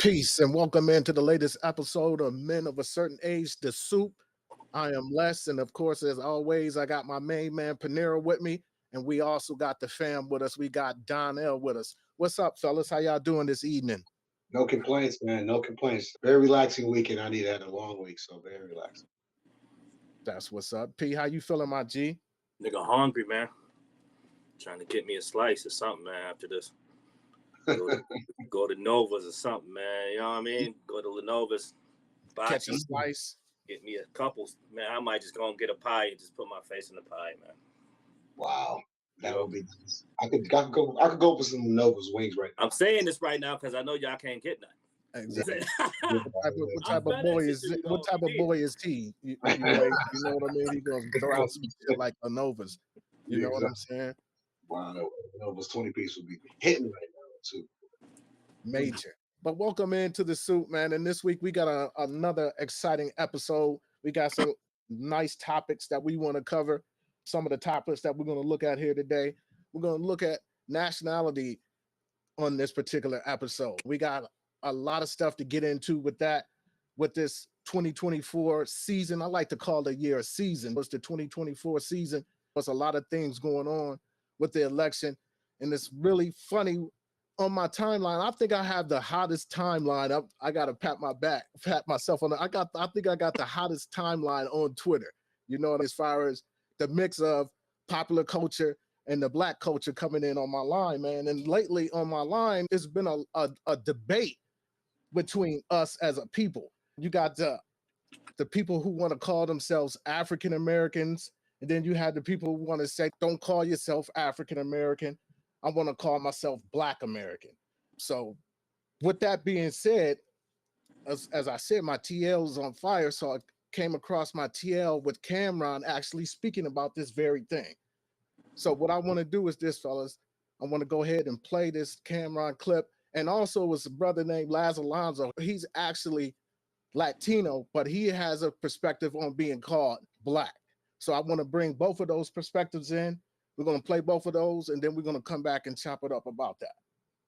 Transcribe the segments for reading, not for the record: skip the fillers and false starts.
Peace and welcome into the latest episode of Men of a Certain Age, The Soup. I am Les, and of course, as always, I got my main man Panera with me, and we also got the fam with us. We got Donnell with us. What's up, fellas? How y'all doing this evening? No complaints, man. No complaints. Very relaxing weekend. I need that a long week, so very relaxing. That's what's up. P, how you feeling, my G? Nigga hungry, man. Trying to get me a slice or something, man, after this. Go to Nova's or something, man. You know what I mean? Go to Lenova's. Catch a slice. Get me a couple. Man, I might just go and get a pie and just put my face in the pie, man. Wow. That would be nice. I could go for some Nova's wings right now. I'm saying this right now because I know y'all can't get none. Exactly. What type of boy is he? You know what I mean? He gonna throw out some shit like a Nova's. You know what I'm saying? Wow, Nova's 20-piece would be hitting right now too. Major. But welcome into the soup, man. And this week we got another exciting episode. We got some nice topics that we want to cover. Some of the topics that we're going to look at here today. We're going to look at nationality on this particular episode. We got a lot of stuff to get into with that, with this 2024 season. I like to call the year a season. It's the 2024 season. There's a lot of things going on with the election. And it's really funny. On my timeline, I think I have the hottest timeline. I got to pat myself on. I think I got the hottest timeline on Twitter. You know, as far as the mix of popular culture and the black culture coming in on my line, man. And lately on my line, it's been a debate between us as a people. You got the people who want to call themselves African Americans, and then you have the people who want to say, "Don't call yourself African American. I want to call myself Black American." So with that being said, as I said, my TL is on fire. So I came across my TL with CamRon actually speaking about this very thing. So what I want to do is this, fellas. I want to go ahead and play this CamRon clip. And also it's a brother named Laz Alonzo. He's actually Latino, but he has a perspective on being called Black. So I want to bring both of those perspectives in. We're going to play both of those, and then we're going to come back and chop it up about that.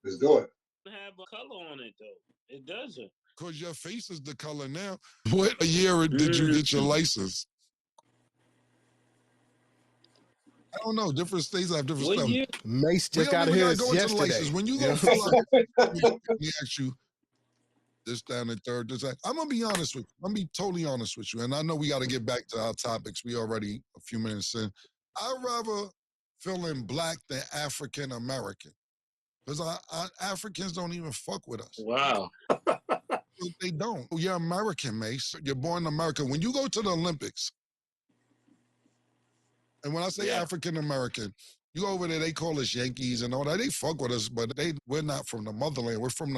Let's do it. Have a color on it, though. It doesn't. Because your face is the color now. What year did you get your license? I don't know. Different states have different stuff. Year? Mace just got his yesterday. When you go fill out, let me ask you this, down, and third. I'm going to be honest with you. I'm going to be totally honest with you. And I know we got to get back to our topics. We already a few minutes in. I'd rather feeling Black than African American, because Africans don't even fuck with us. Wow. They don't. You're American, Mace. You're born in America. When you go to the Olympics, and when I say African American, you go over there, they call us Yankees and all that. They fuck with us, but we're not from the motherland. We're from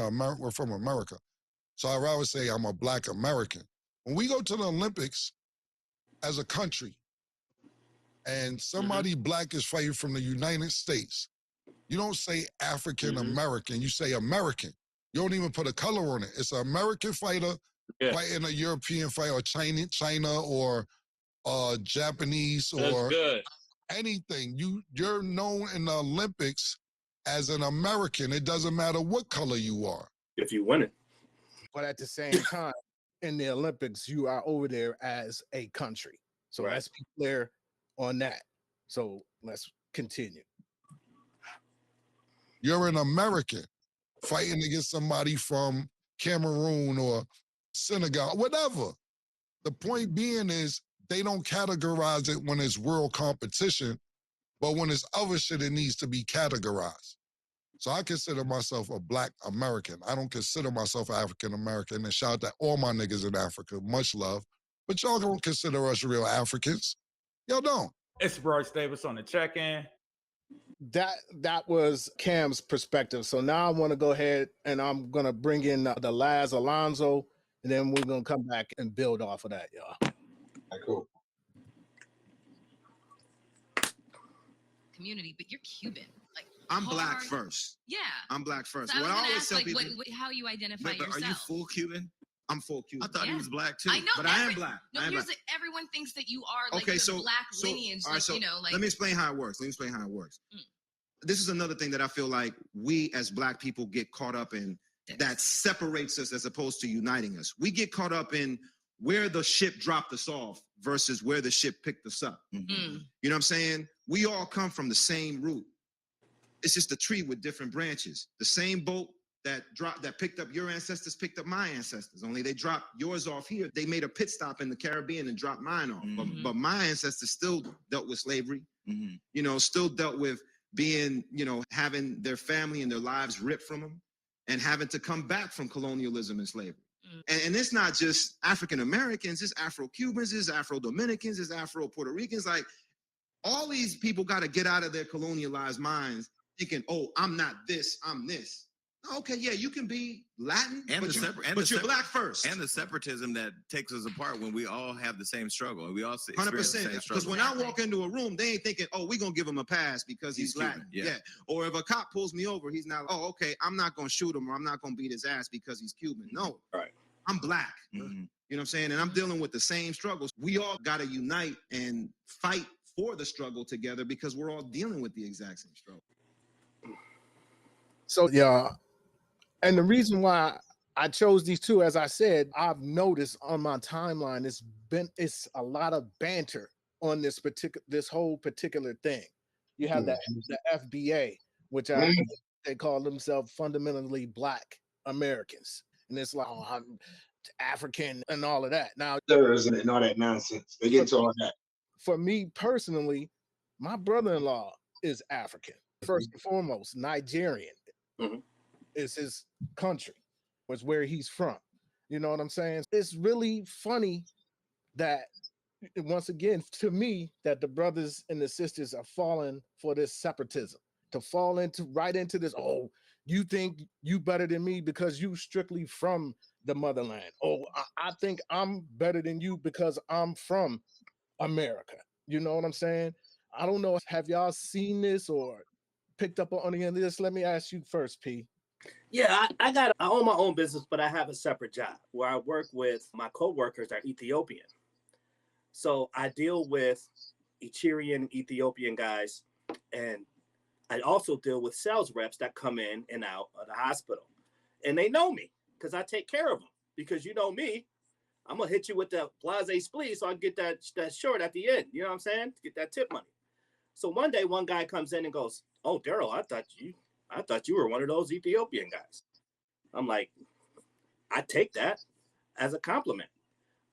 America. So I'd rather say I'm a Black American. When we go to the Olympics as a country, and somebody Black is fighting from the United States, you don't say African American, you say American. You don't even put a color on it. It's an American fighter fighting a European fighter, or China or Japanese or anything. You're known in the Olympics as an American. It doesn't matter what color you are. If you win it. But at the same time, in the Olympics, you are over there as a country. So let's be clear on that. So let's continue. You're an American fighting against somebody from Cameroon or Senegal, whatever. The point being is they don't categorize it when it's world competition, but when it's other shit, it needs to be categorized. So I consider myself a Black American. I don't consider myself African American. And shout out to all my niggas in Africa. Much love. But y'all don't consider us real Africans. Y'all don't. It's Bryce Davis on the check-in. That was Cam's perspective. So now I want to go ahead and I'm going to bring in the Laz Alonzo, and then we're going to come back and build off of that, y'all. Cool. Community, but you're Cuban. Like I'm Black first. Yeah. I'm Black first. So what I always tell like, people, how you identify yourself. Are you full Cuban? I'm full Cuban. I thought he was Black too. I know, but I am Black. No, everyone thinks that you are like the Black lineage. All right, so let me explain how it works. This is another thing that I feel like we as Black people get caught up in that separates us as opposed to uniting us. We get caught up in where the ship dropped us off versus where the ship picked us up. You know what I'm saying? We all come from the same root. It's just a tree with different branches. The same boat that picked up your ancestors picked up my ancestors. Only they dropped yours off here. They made a pit stop in the Caribbean and dropped mine off. But my ancestors still dealt with slavery. You know, still dealt with being, you know, having their family and their lives ripped from them and having to come back from colonialism and slavery. And it's not just African Americans, it's Afro-Cubans, it's Afro-Dominicans, it's Afro-Puerto Ricans. Like, all these people got to get out of their colonialized minds thinking, oh, I'm not this, I'm this. Okay, yeah, you can be Latin, but you're black first. And the separatism that takes us apart when we all have the same struggle. And we all 100%. Because when I walk into a room, they ain't thinking, oh, we're going to give him a pass because he's Latin. Cuban, yeah. Or if a cop pulls me over, he's not, oh, okay, I'm not going to shoot him or I'm not going to beat his ass because he's Cuban. No. Right. I'm black. You know what I'm saying? And I'm dealing with the same struggles. We all got to unite and fight for the struggle together because we're all dealing with the exact same struggle. So, yeah. And the reason why I chose these two, as I said, I've noticed on my timeline, it's a lot of banter on this whole particular thing. You have the FBA, which they call themselves fundamentally Black Americans. And it's like, oh, I'm African and all of that. Now, and all that nonsense. They get into all that. For me personally, my brother-in-law is African. First and foremost, Nigerian. Is his country, was where he's from. You know what I'm saying? It's really funny that, once again, to me, that the brothers and the sisters are falling for this separatism, to fall right into this, oh, you think you better than me because you strictly from the motherland. Oh, I think I'm better than you because I'm from America. You know what I'm saying? I don't know. Have y'all seen this or picked up on any of this? Let me ask you first, P. Yeah, I own my own business, but I have a separate job where I work with my co-workers are Ethiopian. So I deal with Ethiopian guys, and I also deal with sales reps that come in and out of the hospital. And they know me because I take care of them. Because you know me, I'm going to hit you with the blase splee so I can get that short at the end. You know what I'm saying? To get that tip money. So one day, one guy comes in and goes, oh, Daryl, I thought you were one of those Ethiopian guys. I'm like, I take that as a compliment.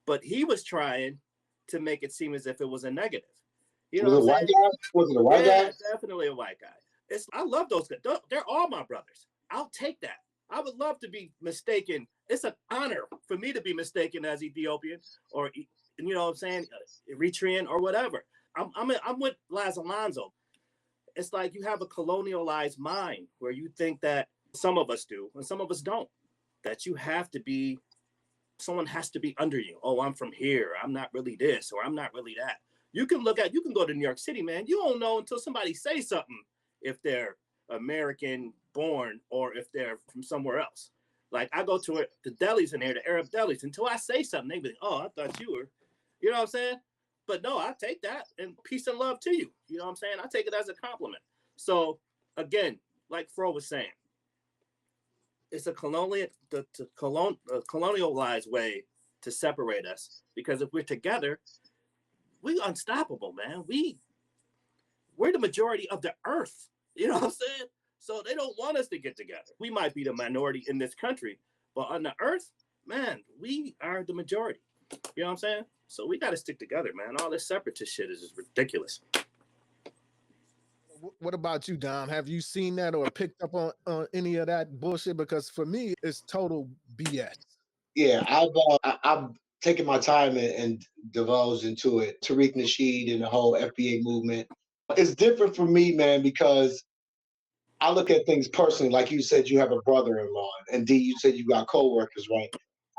But he was trying to make it seem as if it was a negative. You know was it a white guy? Yeah, definitely a white guy. I love those guys. They're all my brothers. I'll take that. I would love to be mistaken. It's an honor for me to be mistaken as Ethiopian or, you know what I'm saying, Eritrean or whatever. I'm with Laz Alonzo. It's like you have a colonialized mind where you think that some of us do and some of us don't, that someone has to be under you. Oh, I'm from here. I'm not really this, or I'm not really that. You can go to New York City, man. You don't know until somebody says something if they're American born or if they're from somewhere else. Like I go to the delis in here, the Arab delis, until I say something, they be like, oh, I thought you were, you know what I'm saying? But no, I take that and peace and love to you. You know what I'm saying? I take it as a compliment. So again, like Fro was saying, it's a colonialized way to separate us, because if we're together, we're unstoppable, man. We're the majority of the earth. You know what I'm saying? So they don't want us to get together. We might be the minority in this country, but on the earth, man, we are the majority. You know what I'm saying? So we got to stick together, man. All this separatist shit is just ridiculous. What about you, Dom? Have you seen that or picked up on any of that bullshit? Because for me, it's total BS. Yeah, I've taken my time and divulged into it. Tariq Nasheed and the whole FBA movement. It's different for me, man, because I look at things personally. Like you said, you have a brother-in-law, and D, you said you got co-workers, right?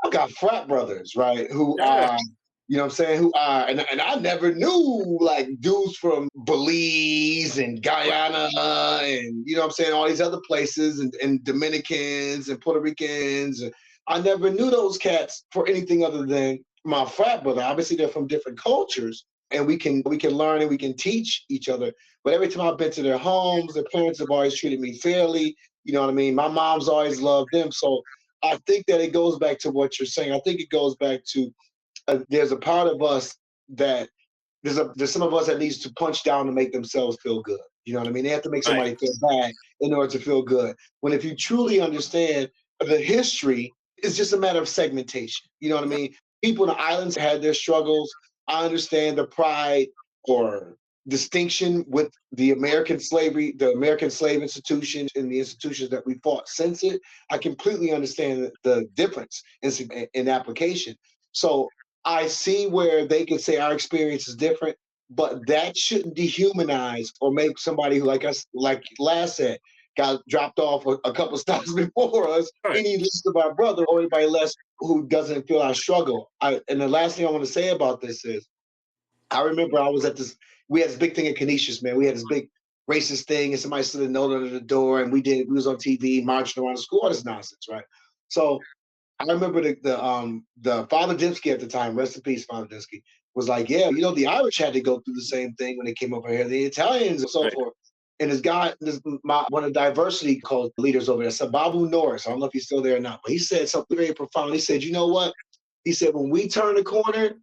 I've got frat brothers, right, who are, you know what I'm saying, who are, and I never knew, like, dudes from Belize and Guyana and, you know what I'm saying, all these other places, and Dominicans and Puerto Ricans. I never knew those cats for anything other than my frat brother. Obviously, they're from different cultures, and we can learn and we can teach each other. But every time I've been to their homes, their parents have always treated me fairly. You know what I mean? My mom's always loved them. So I think that it goes back to what you're saying. I think it goes back to there's a part of us that there's some of us that needs to punch down to make themselves feel good. You know what I mean? They have to make somebody feel bad in order to feel good. When if you truly understand the history, it's just a matter of segmentation. You know what I mean? People in the islands had their struggles. I understand the pride or distinction with the American slavery, the American slave institution, and the institutions that we fought since it. I completely understand the difference in application. So I see where they could say our experience is different, but that shouldn't dehumanize or make somebody who, like us, like Laz said, got dropped off a couple stops before us, any less of our brother or anybody less who doesn't feel our struggle. And the last thing I want to say about this is, I remember I was at we had this big thing at Canisius, man. We had this big racist thing, and somebody slid a note under the door, and we was on TV marching around the school, all this nonsense, right? So I remember the Father Dembski at the time, rest in peace, Father Dembski, was like, yeah, you know, the Irish had to go through the same thing when they came over here, the Italians and so forth. And one of the diversity called leaders over there, Sababu Norris, I don't know if he's still there or not, but he said something very profound. He said, you know what? He said, when we turn the corner,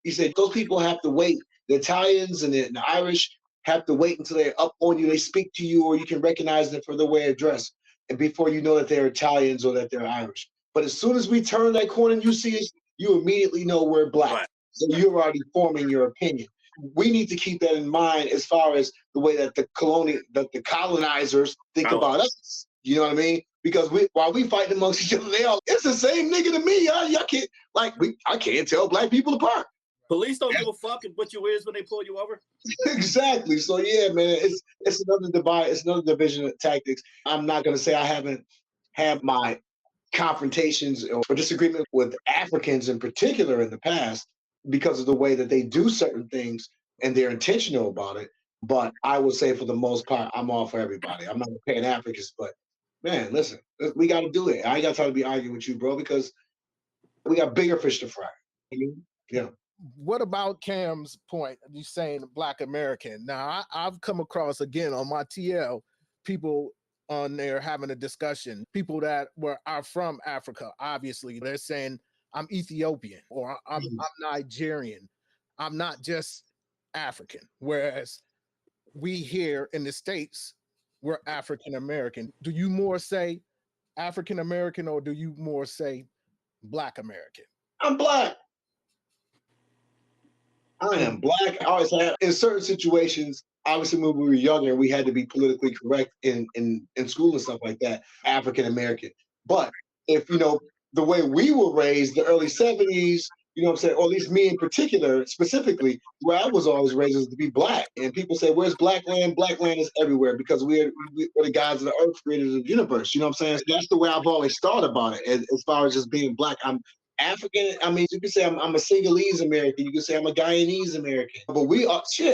he said, those people have to wait. The Italians and the Irish have to wait until they're up on you, they speak to you, or you can recognize them for the way they dress, and before you know that they're Italians or that they're Irish. But as soon as we turn that corner and you see us, you immediately know we're black. So you're already forming your opinion. We need to keep that in mind as far as the way that the colonizers think about us. You know what I mean? Because while we fighting amongst each other, it's the same nigga to me. Y'all can't I can't tell black people apart. Police don't give a fuck what you is when they pull you over. Exactly. So yeah, man, it's another divide. It's another division of tactics. I'm not gonna say I haven't had my confrontations or disagreement with Africans in particular in the past because of the way that they do certain things and they're intentional about it. But I would say for the most part, I'm all for everybody. I'm not a Pan-Africanist, but man, listen, we got to do it. I ain't got time to be arguing with you, bro, because we got bigger fish to fry. Yeah. What about Cam's point? You saying Black American. Now, I've come across again on my TL people on there having a discussion. People that are from Africa, obviously, they're saying I'm Ethiopian or I'm Nigerian. I'm not just African. Whereas we here in the States, we're African American. Do you more say African American or do you more say Black American? I'm Black. I am Black. I always have. In certain situations, obviously when we were younger, we had to be politically correct in school and stuff like that, African American. But if, you know, the way we were raised, the early 70s, you know what I'm saying, or at least me in particular, specifically, where I was always raised is to be Black. And people say, where's Black land? Black land is everywhere because we're the gods of the earth, creators of the universe. You know what I'm saying? That's the way I've always thought about it as far as just being Black. I'm African, I mean, you can say I'm a Senegalese American. You can say I'm a Guyanese American. But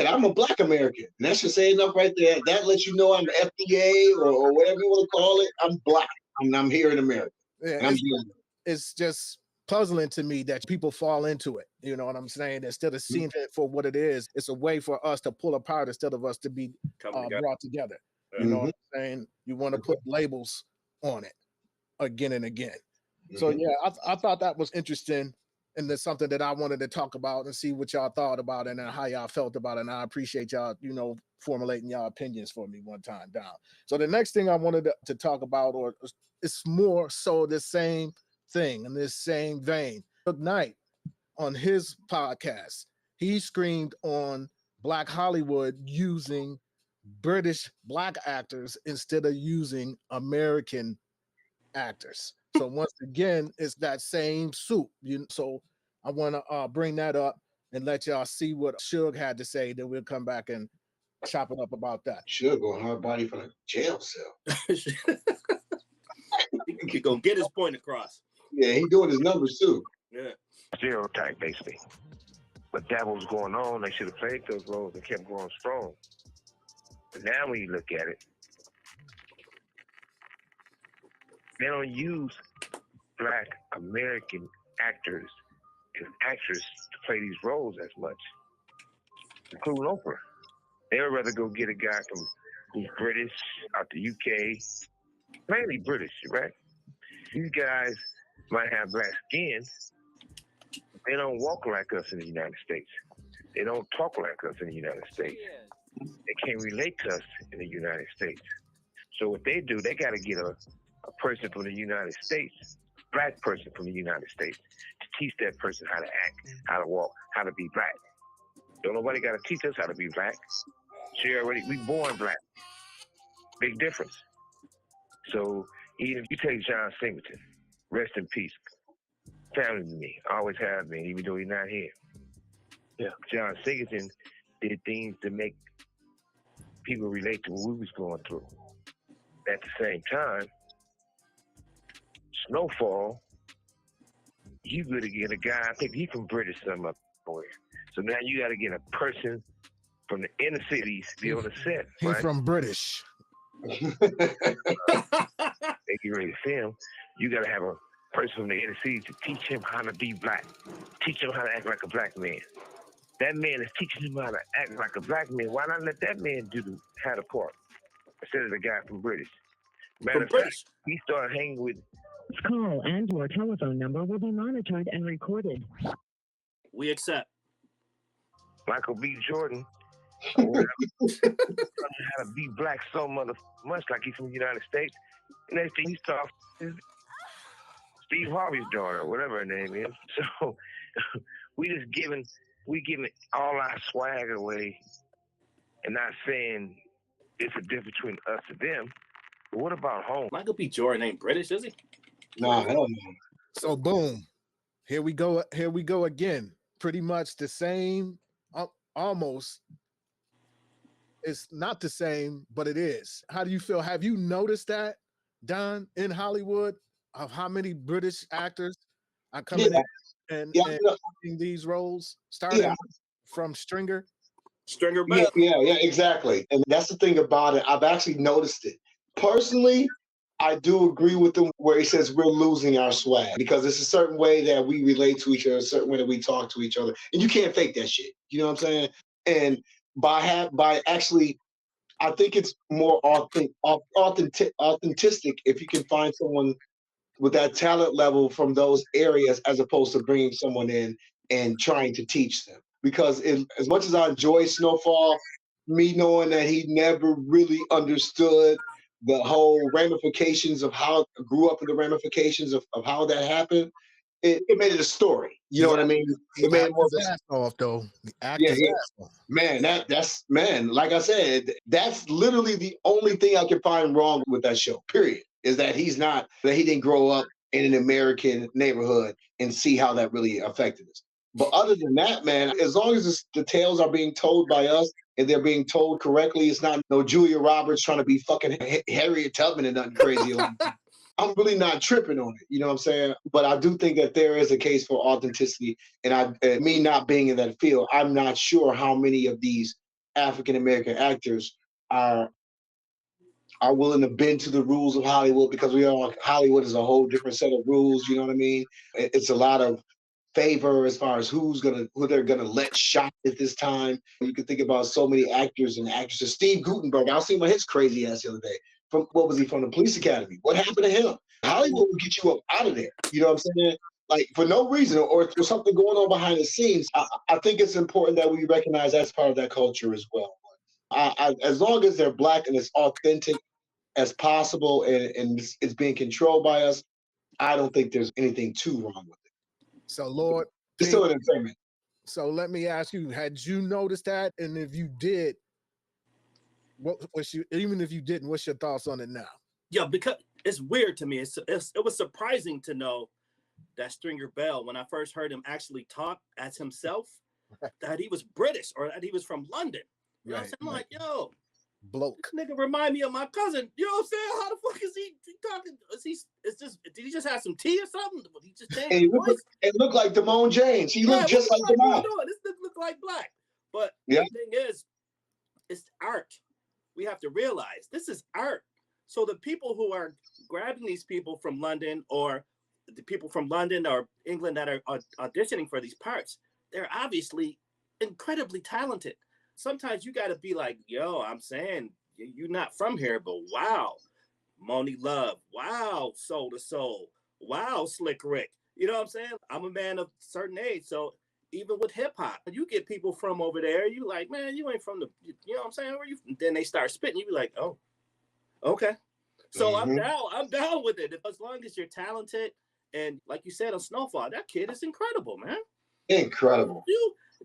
I'm a Black American. And that should say enough right there. That lets you know I'm FBA or whatever you want to call it. I'm Black. I'm here in America. Yeah, it's just puzzling to me that people fall into it. You know what I'm saying? Instead of seeing it for what it is, it's a way for us to pull apart instead of us to be brought together. You know what I'm saying? You want to put labels on it again and again. So yeah, I thought that was interesting, and that's something that I wanted to talk about and see what y'all thought about it and how y'all felt about it. And I appreciate y'all, you know, formulating y'all opinions for me one time down. So the next thing I wanted to talk about, or it's more so the same thing in this same vein. Good Night on his podcast, he screamed on Black Hollywood using British Black actors instead of using American actors. So once again, it's that same soup. So I want to bring that up and let y'all see what Suge had to say. Then we'll come back and chop it up about that. Suge going hard body for the jail cell. He gonna get his point across. Yeah, he doing his numbers too. Yeah. Stereotype basically. But that was going on. They should have played those roles and kept going strong. But now when you look at it, they don't use Black American actors and actresses to play these roles as much, including Oprah. They would rather go get a guy who's British, out the UK, mainly British, right? These guys might have black skin. They don't walk like us in the United States. They don't talk like us in the United States. They can't relate to us in the United States. So what they do, they got to get a person from the United States, black person from the United States, to teach that person how to act, how to walk, how to be black. Don't nobody got to teach us how to be black. We born black. Big difference. So even if you take John Singleton, rest in peace, family to me, always have been, even though he's not here. Yeah, John Singleton did things to make people relate to what we was going through. At the same time, Snowfall, you got to get a guy, I think he's from British somewhere. So now you got to get a person from the inner cities to be on the set. He's right? from British. They get ready to film. You got to have a person from the inner cities to teach him how to be black, teach him how to act like a black man. That man is teaching him how to act like a black man. Why not let that man have the part instead of the guy from British? Matter of fact, he started hanging with. Call and your telephone number will be monitored and recorded. We accept. Michael B. Jordan, or whatever, how to be black so much like he's from the United States. And next thing he starts Steve Harvey's daughter, or whatever her name is. So we giving all our swag away, and not saying it's a difference between us and them. But what about home? Michael B. Jordan ain't British, is he? Nah, hell no. So boom, here we go again. Pretty much the same, almost. It's not the same, but it is. How do you feel? Have you noticed that, Don, in Hollywood, of how many British actors are coming in and playing these roles, starting from Stringer Bell? Yeah, exactly. And that's the thing about it. I've actually noticed it. Personally, I do agree with him where he says we're losing our swag because it's a certain way that we relate to each other, a certain way that we talk to each other, and you can't fake that shit. You know what I'm saying? And by actually, I think it's more authentic if you can find someone with that talent level from those areas as opposed to bringing someone in and trying to teach them. Because as much as I enjoy Snowfall, me knowing that he never really understood the whole ramifications of how grew up in the ramifications of how that happened, it made it a story. You know what I mean? It made it more ass off though. Man, that's like I said, that's literally the only thing I can find wrong with that show, period. Is that he didn't grow up in an American neighborhood and see how that really affected us. But other than that, man, as long as the tales are being told by us and they're being told correctly, it's not no Julia Roberts trying to be fucking Harriet Tubman and nothing crazy like that. I'm really not tripping on it, you know what I'm saying? But I do think that there is a case for authenticity, and me not being in that field, I'm not sure how many of these African American actors are willing to bend to the rules of Hollywood, because Hollywood is a whole different set of rules, you know what I mean? It's a lot of favor as far as who they're gonna let shot at this time. You can think about so many actors and actresses. Steve Guttenberg, I was seeing his crazy ass the other day. From the Police Academy? What happened to him? Hollywood will get you up out of there. You know what I'm saying? Like for no reason, or something going on behind the scenes. I think it's important that we recognize that's part of that culture as well. As long as they're black and as authentic as possible, and it's being controlled by us, I don't think there's anything too wrong with it. So, Lord, it's still an entertainment. So let me ask you: had you noticed that? And if you did, even if you didn't, what's your thoughts on it now? Yeah, because it's weird to me. It was surprising to know that Stringer Bell, when I first heard him actually talk as himself, that he was British or that he was from London. You know what I'm saying? I'm like, yo, bloke. This nigga remind me of my cousin. You know what I'm saying? How the fuck is he talking? Did he just have some tea or something? He just changed his voice? It looked like Damone James. He looked just like Damone. This nigga look like black. But the thing is, it's art. We have to realize this is art. So the people who are grabbing these people from London, or the people from London or England that are auditioning for these parts, they're obviously incredibly talented. Sometimes you got to be like, yo, I'm saying you're not from here, but wow, Moni Love. Wow, Soul to Soul. Wow, Slick Rick. You know what I'm saying? I'm a man of a certain age, so even with hip hop, you get people from over there. You like, man, you ain't from the, you know what I'm saying? Where you? Then they start spitting. You be like, oh, okay. So I'm down. I'm down with it. As long as you're talented, and like you said on Snowfall, that kid is incredible, man. Incredible.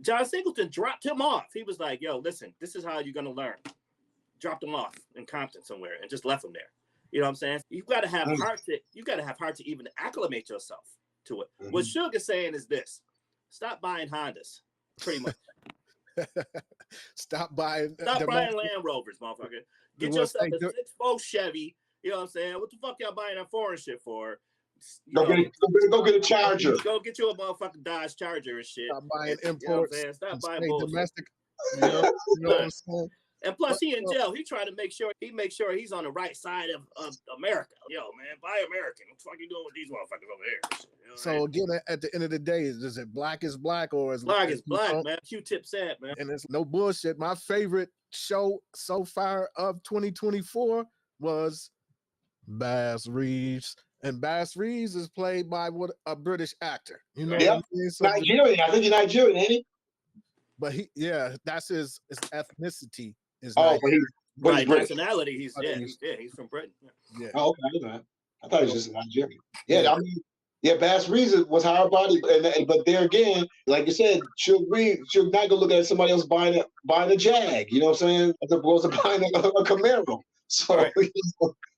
John Singleton dropped him off. He was like, yo, listen, this is how you're gonna learn. Dropped him off in Compton somewhere and just left him there. You know what I'm saying? You gotta have heart to even acclimate yourself to it. What Suge is saying is this: stop buying Hondas, pretty much. Stop buying Land Rovers, motherfucker. Get yourself a 6'4" Chevy. You know what I'm saying? What the fuck y'all buying that foreign shit for? Go get a Charger. Go get you a motherfucking Dodge Charger and shit. Stop buying imports. You know stop buying bullshit. Domestic. You know what I'm saying? And plus, he in jail. He trying to make sure he's on the right side of America. Yo, man, buy American. What the fuck you doing with these motherfuckers over here? You know so again, at the end of the day, is it black is black or is black is black, man? Q-Tip said, man. And it's no bullshit. My favorite show so far of 2024 was Bass Reeves. And Bass Reeves is played by a British actor. You know what I mean? So Nigerian. I think he's Nigerian, ain't he? But that's his ethnicity. Right, nationality. He's from Britain. Yeah. Oh, okay, man. I thought he was just a Nigerian. Yeah, I mean, Bass Reeves was hard body, but there again, like you said, she'll not go look at somebody else buying a Jag. You know what I'm saying? As opposed to buying a Camaro. So, like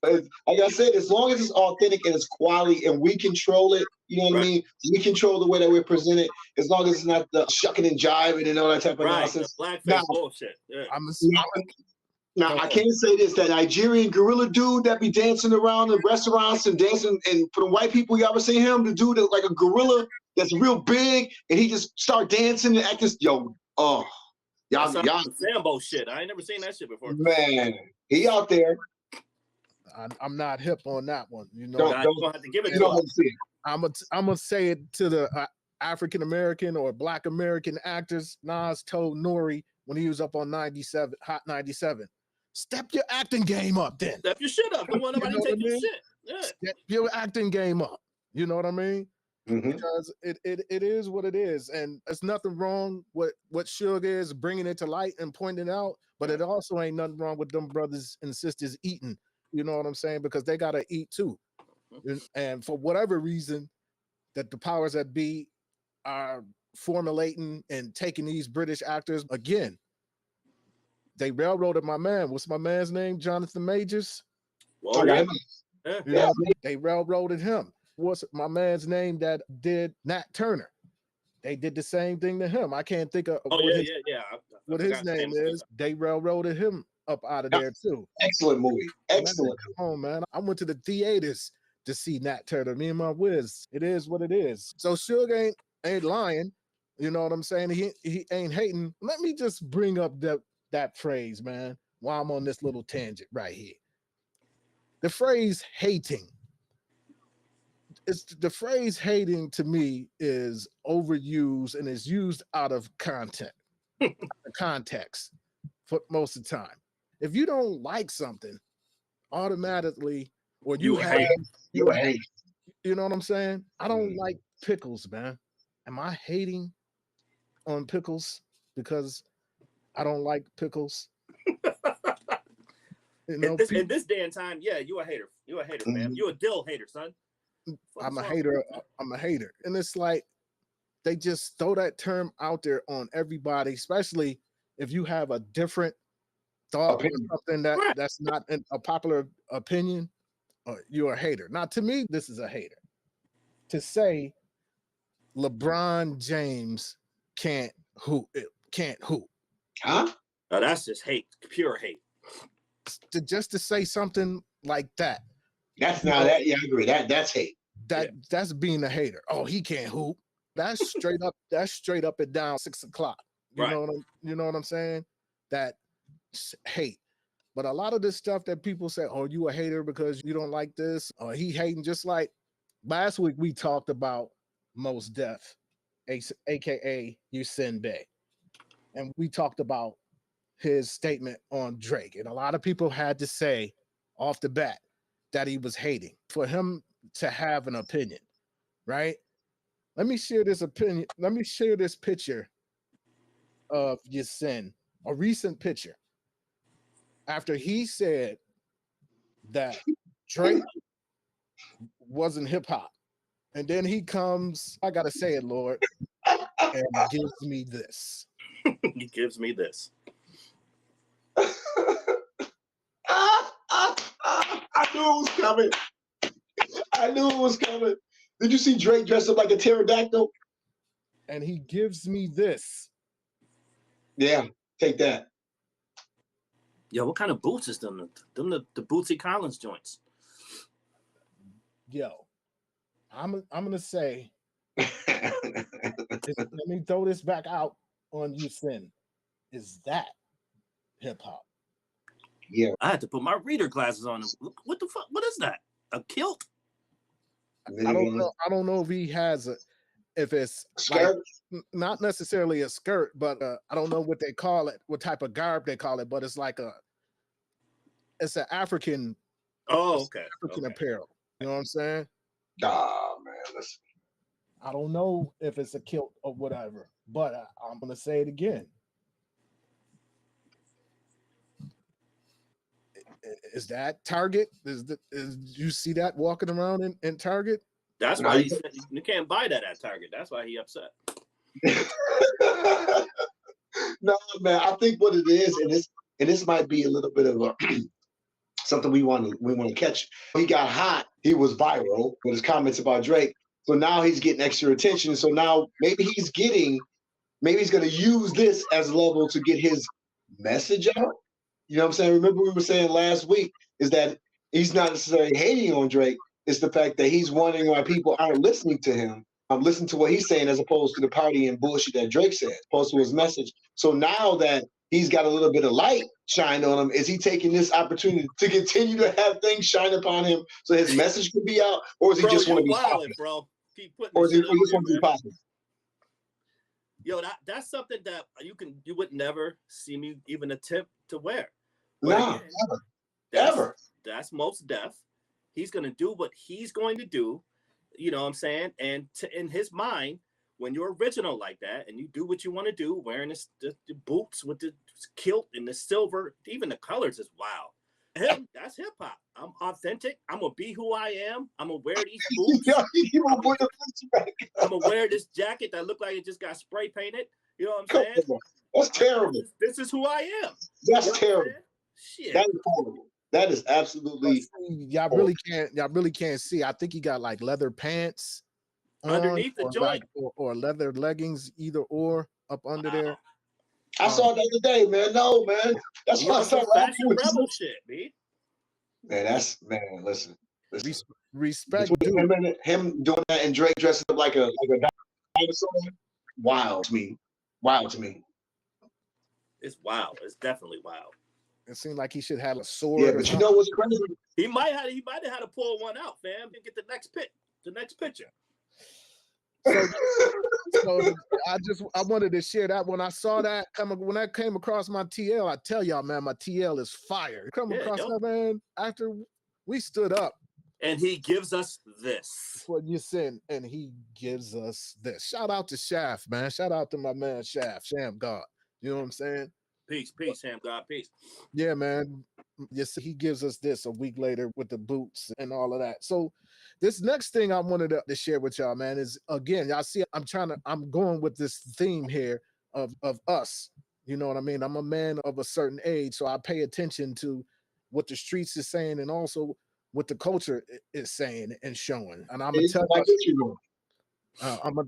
I said, as long as it's authentic and it's quality and we control it, you know what I mean? We control the way that we're presented, as long as it's not the shucking and jiving and all that type of nonsense. Blackface bullshit. Yeah. Now, I can't say this, that Nigerian gorilla dude that be dancing around in restaurants and dancing, and for the white people, you ever see him? The dude that's like a gorilla that's real big, and he just start dancing and acting, y'all Sambo shit. I ain't never seen that shit before. Man, he out there. I'm not hip on that one. You know, don't have to give it to him. I'm gonna say it to the African American or Black American actors. Nas told Nori when he was up on 97, Hot 97, step your acting game up. Then step your shit up. Don't want nobody to take your shit. Yeah. Step your acting game up. You know what I mean? Because it is what it is, and there's nothing wrong with what Suge is bringing it to light and pointing it out. But it also ain't nothing wrong with them brothers and sisters eating. You know what I'm saying? Because they gotta eat too. And for whatever reason, that the powers that be are formulating and taking these British actors again. They railroaded my man. What's my man's name? Jonathan Majors. They railroaded him. What's my man's name that did Nat Turner? They did the same thing to him. I can't think of what his name is. They railroaded him up out of there too. Excellent movie. Excellent. Come on, man. I went to the theaters to see Nat Turner. Me and my whiz. It is what it is. So Suge ain't lying. You know what I'm saying? He ain't hating. Let me just bring up that phrase, man, while I'm on this little tangent right here. The phrase hating. The phrase hating to me is overused and is used out of context for most of the time. If you don't like something, automatically, or you hate. You know what I'm saying? I don't like pickles, man. Am I hating on pickles because I don't like pickles? In this day and time, yeah, you a hater. You a hater, man. You a dill hater, son. I'm a hater. I'm a hater. And it's like they just throw that term out there on everybody, especially if you have a different thought or something that's not a popular opinion. You're a hater. Now, to me, this is a hater. To say LeBron James can't hoop. Huh? Oh, that's just hate, pure hate. Just to say something like that. That's not that. Yeah, I agree. That's hate. That's being a hater. Oh, he can't hoop. That's straight up. That's straight up and down 6 o'clock. You know what I'm saying? That hate. But a lot of this stuff that people say, oh, you a hater because you don't like this, or he hating, just like last week we talked about Mos Def, aka Usain Bey. And we talked about his statement on Drake. And a lot of people had to say off the bat that he was hating, for him to have an opinion, right? Let me share this opinion. Let me share this picture of Yasin, a recent picture, after he said that Drake wasn't hip hop. And then he comes, I gotta say it, Lord, and gives me this. He gives me this. I knew it was coming. I knew it was coming. Did you see Drake dressed up like a pterodactyl? And he gives me this. Yeah, take that. Yo, what kind of boots is them? Them the Bootsy Collins joints. Yo, I'm gonna say, let me throw this back out on you, Sin. Is that hip hop? Yeah. I had to put my reader glasses on. What the fuck? What is that? A kilt? I don't know. I don't know if he has if it's skirt, like, not necessarily a skirt, but I don't know what they call it, what type of garb they call it, but it's like it's an African. Oh, okay. African apparel. You know what I'm saying? Nah, man. Listen. I don't know if it's a kilt or whatever, but I'm gonna say it again. Is that Target? Is you see that walking around in Target? That's why he said you can't buy that at Target. That's why he upset. No, man. I think what it is, and this might be a little bit of a something we want to catch. He got hot. He was viral with his comments about Drake. So now he's getting extra attention. So now maybe he's going to use this as a level to get his message out. You know what I'm saying? Remember we were saying last week is that he's not necessarily hating on Drake. It's the fact that he's wondering why people aren't listening to him. Listen to what he's saying as opposed to the party and bullshit that Drake said, opposed to his message. So now that he's got a little bit of light shined on him, is he taking this opportunity to continue to have things shine upon him so his message could be out? Or is he just want to be popular? Bro. Keep putting or this shit he just want to be popular? Yo, that's something that you would never see me even attempt to wear. No, ever. That's most deaf. He's gonna do what he's going to do. You know what I'm saying? And in his mind, when you're original like that and you do what you want to do, wearing the boots with the kilt and the silver, even the colors is wow. That's hip hop. I'm authentic. I'm gonna be who I am. I'm gonna wear these boots. I'm gonna wear this jacket that look like it just got spray painted. You know what I'm saying? That's terrible. This is who I am. That's you know terrible. Shit. That is horrible. That is absolutely. Y'all really can't see. I think he got like leather pants underneath the joint, or leather leggings, either or up under there. I saw it the other day, man. No, man. That's what I saw. Fashion rebel shit, B. Man, listen. Respect him doing that and Drake dressing up like a dinosaur. Wild to me. It's wild. It's definitely wild. It seemed like he should have a sword. Yeah, but you know what's crazy? He might have had to pull one out, fam, and get the next picture. So I wanted to share that. When I saw that when that came across my TL, I tell y'all, man, my TL is fire. Come across that, man, after we stood up. And he gives us this. What you said, and he gives us this. Shout out to Shaft, man. Shout out to my man Shaft, Sham God. You know what I'm saying? Peace, Sham God, peace. Yeah, man. Yes, he gives us this a week later with the boots and all of that. So this next thing I wanted to share with y'all, man, is again, y'all see, I'm going with this theme here of us. You know what I mean? I'm a man of a certain age, so I pay attention to what the streets is saying and also what the culture is saying and showing. And I'm gonna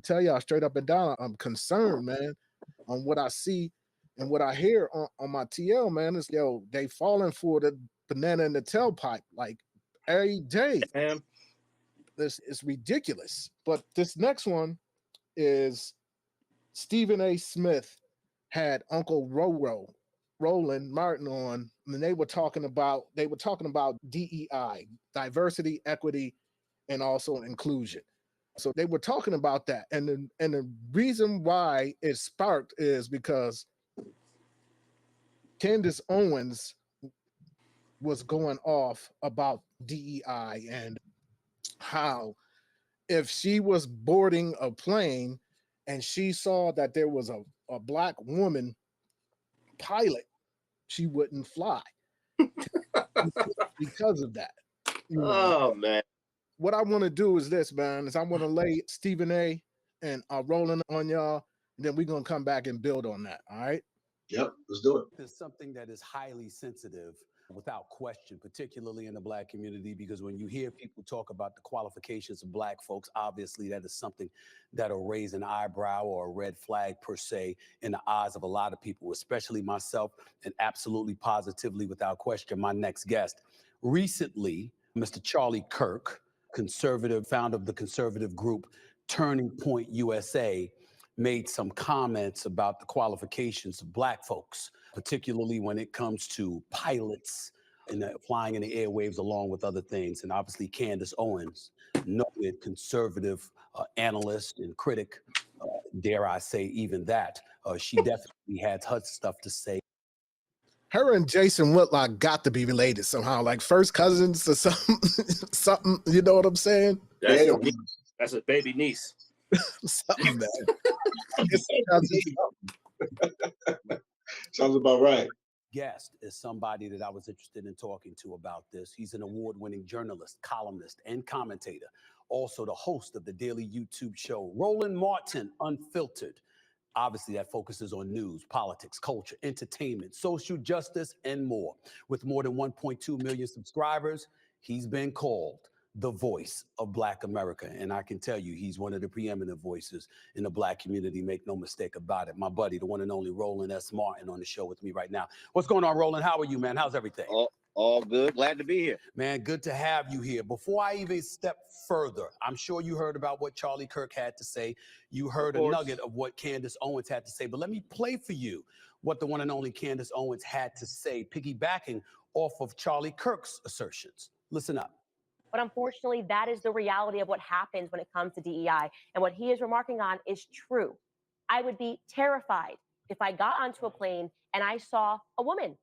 tell y'all straight up and down, I'm concerned, man, on what I see and what I hear on my TL, man, is they falling for the banana in the tailpipe like every day. This is ridiculous. But this next one is Stephen A. Smith had Uncle Roland Martin on, and they were talking about DEI, diversity, equity, and also inclusion. So they were talking about that, and the reason why it sparked is because Candace Owens was going off about DEI and how if she was boarding a plane and she saw that there was a black woman pilot, she wouldn't fly because of that. You know, Oh man. what I want to do is this, man, is I want to lay Stephen A and Roland on y'all, and then we're gonna come back and build on that. All right. Yep, let's do it. There's something that is highly sensitive without question, particularly in the Black community, because when you hear people talk about the qualifications of Black folks, obviously that is something that'll raise an eyebrow or a red flag per se in the eyes of a lot of people, especially myself, and absolutely positively without question, my next guest. Recently, Mr. Charlie Kirk, conservative, founder of the conservative group Turning Point USA, made some comments about the qualifications of Black folks, particularly when it comes to pilots and flying in the airwaves along with other things. And obviously Candace Owens, noted conservative analyst and critic, dare I say even that, she definitely had her stuff to say. Her and Jason Whitlock got to be related somehow, like first cousins or something. Something, you know what I'm saying? That's a baby niece. Something, man. Sounds about right. Guest is somebody that I was interested in talking to about this. He's an award-winning journalist, columnist, and commentator. Also the host of the daily YouTube show, Roland Martin Unfiltered. Obviously, that focuses on news, politics, culture, entertainment, social justice, and more. With more than 1.2 million subscribers, he's been called the voice of Black America. And I can tell you, he's one of the preeminent voices in the Black community. Make no mistake about it. My buddy, the one and only Roland S. Martin, on the show with me right now. What's going on, Roland? How are you, man? How's everything? All good. Glad to be here. Man, good to have you here. Before I even step further, I'm sure you heard about what Charlie Kirk had to say. You heard a nugget of what Candace Owens had to say. But let me play for you what the one and only Candace Owens had to say, piggybacking off of Charlie Kirk's assertions. Listen up. But unfortunately, that is the reality of what happens when it comes to DEI. And what he is remarking on is true. I would be terrified if I got onto a plane and I saw a woman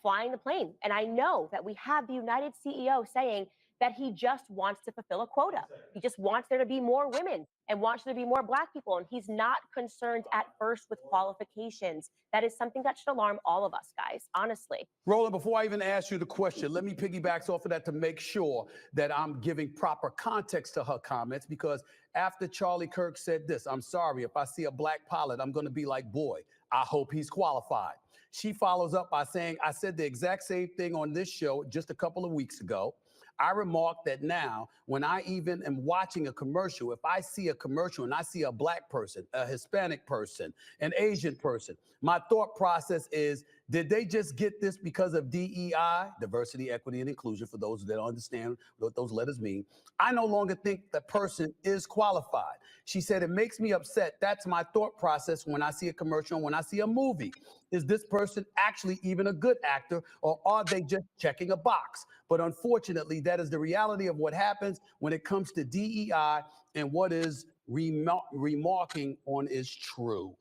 flying the plane. And I know that we have the United CEO saying that he just wants to fulfill a quota. He just wants there to be more women and wants there to be more Black people. And he's not concerned at first with qualifications. That is something that should alarm all of us, guys, honestly. Roland, before I even ask you the question, let me piggyback off of that to make sure that I'm giving proper context to her comments, because after Charlie Kirk said this, I'm sorry, if I see a Black pilot, I'm going to be like, boy, I hope he's qualified. She follows up by saying, I said the exact same thing on this show just a couple of weeks ago. I remarked that now, when I even am watching a commercial, if I see a commercial and I see a Black person, a Hispanic person, an Asian person, my thought process is, did they just get this because of DEI, diversity, equity, and inclusion, for those that don't understand what those letters mean? I no longer think the person is qualified. She said, it makes me upset. That's my thought process when I see a commercial and when I see a movie. Is this person actually even a good actor, or are they just checking a box? But unfortunately, that is the reality of what happens when it comes to DEI, and what is remarking on is true.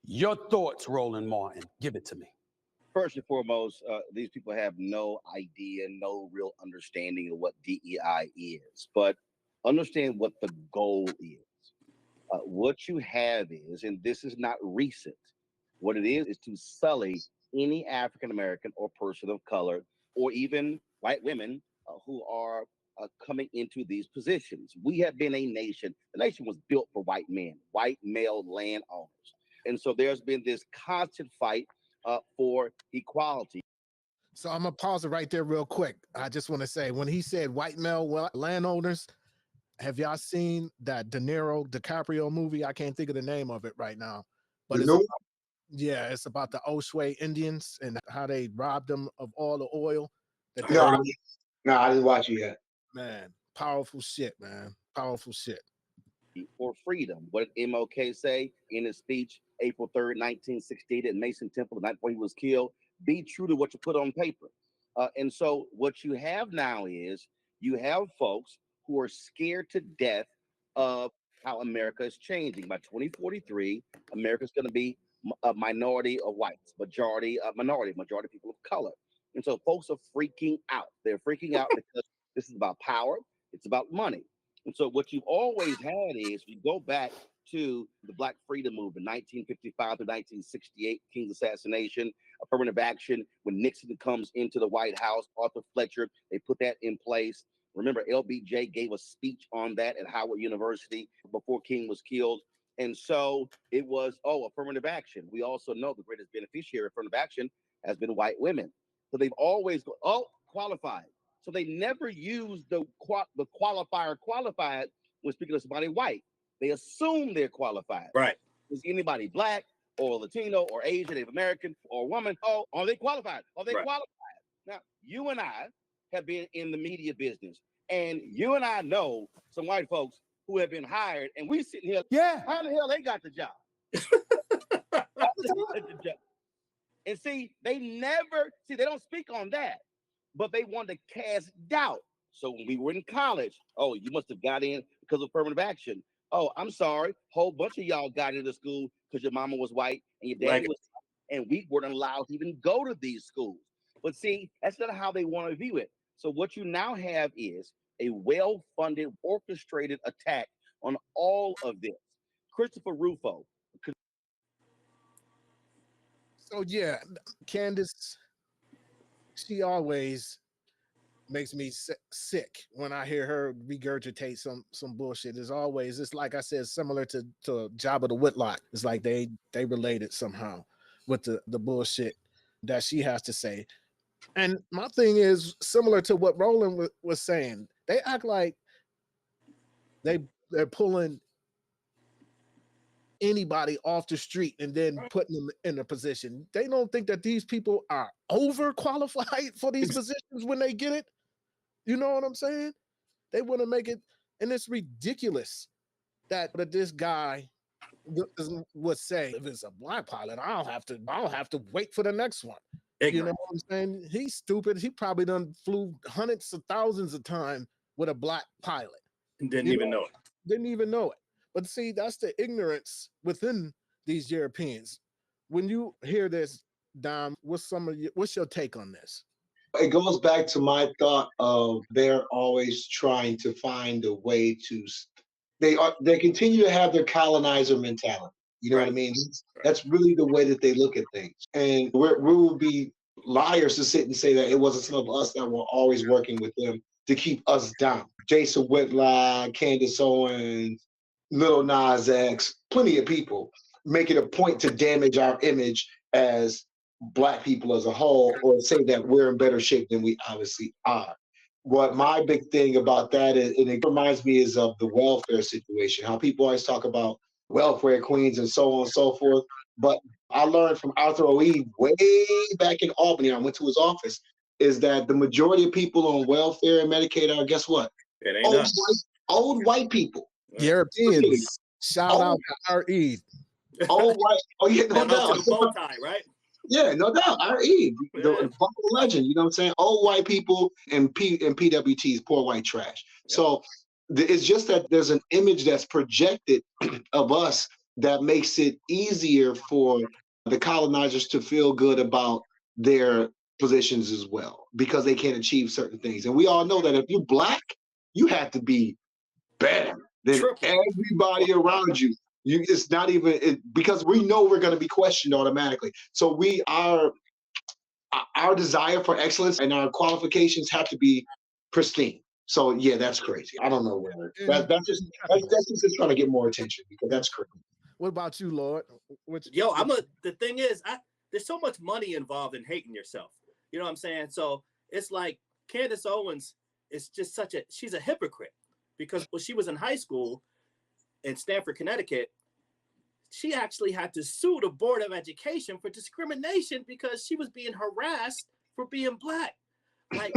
Your thoughts, Roland Martin. Give it to me. First and foremost, these people have no idea, no real understanding of what DEI is. But understand what the goal is. What you have is, and this is not recent, what it is to sully any African American or person of color, or even white women who are coming into these positions. We have been a nation. The nation was built for white men, white male landowners. And so there's been this constant fight for equality. So I'm gonna pause it right there real quick. I just want to say, when he said white male landowners, have y'all seen that De Niro DiCaprio movie? I can't think of the name of it right now, but it's about the Oswego Indians and how they robbed them of all the oil. No, I didn't watch it yet. Man, powerful shit, man. Powerful shit. For freedom. What did MLK say in his speech, April 3rd, 1968, at Mason Temple, the night before he was killed? Be true to what you put on paper. And so what you have now is you have folks who are scared to death of how America is changing. By 2043, America's going to be a minority of whites, majority people of color. And so folks are freaking out. They're freaking out because this is about power. It's about money. And so what you've always had is, you go back to the Black Freedom Movement, 1955 to 1968, King's assassination, affirmative action. When Nixon comes into the White House, Arthur Fletcher, they put that in place. Remember, LBJ gave a speech on that at Howard University before King was killed. And so it was, affirmative action. We also know the greatest beneficiary of affirmative action has been white women. So they've always qualified. So they never use the qualifier qualified when speaking to somebody white. They assume they're qualified. Right. Is anybody Black or Latino or Asian, Native American or woman? Oh, are they qualified? Are they qualified? Now, you and I have been in the media business, and you and I know some white folks who have been hired, and we sitting here, how the hell they got the job? And see, they don't speak on that, but they want to cast doubt. So when we were in college, you must have got in because of affirmative action. Oh, I'm sorry, whole bunch of y'all got into school because your mama was white and your daddy was white, and we weren't allowed to even go to these schools. But see, that's not how they want to view it. So what you now have is a well-funded, orchestrated attack on all of this. Christopher Rufo. So yeah, Candace, she always makes me sick when I hear her regurgitate some bullshit. It's like I said, similar to Jabba the Whitlock. It's like they related somehow with the bullshit that she has to say. And my thing is similar to what Roland was saying. They act like they're pulling anybody off the street and then putting them in a position. They don't think that these people are overqualified for these positions when they get it. You know what I'm saying? They want to make it, and it's ridiculous that this guy would say, if it's a Black pilot, I'll have to wait for the next one. Ignorant. You know what I'm saying? He's stupid. He probably done flew hundreds of thousands of times with a Black pilot. And didn't even know it. Didn't even know it. But see, that's the ignorance within these Europeans. When you hear this, Dom, what's your take on this? It goes back to my thought of they're always trying to find a way to. They continue to have their colonizer mentality. You know what I mean? That's really the way that they look at things. And we will be liars to sit and say that it wasn't some of us that were always working with them to keep us down. Jason Whitlock, Candace Owens, Lil Nas X, plenty of people make it a point to damage our image as Black people as a whole, or say that we're in better shape than we obviously are. What my big thing about that is, and it reminds me is of the welfare situation, how people always talk about welfare queens and so on and so forth. But I learned from Arthur O'Ee way back in Albany, I went to his office, is that the majority of people on welfare and Medicaid are, guess what? Old white people. Europeans. Shout out to R.E. Old white. Oh yeah, no doubt. The bow tie, right? Yeah, no doubt. R.E. The Buffalo legend. You know what I'm saying? Old white people and PWTs, poor white trash. Yeah. So it's just that there's an image that's projected of us that makes it easier for the colonizers to feel good about their positions as well, because they can't achieve certain things. And we all know that if you're Black, you have to be better than everybody around you. It's not even because we know we're going to be questioned automatically. So our desire for excellence and our qualifications have to be pristine. So yeah, that's crazy. I don't know where that's just trying to get more attention, because that's crazy. What about you, Lord? The thing is, there's so much money involved in hating yourself. You know what I'm saying? So it's like Candace Owens is just she's a hypocrite, because when she was in high school in Stamford, Connecticut, she actually had to sue the Board of Education for discrimination because she was being harassed for being Black. Like,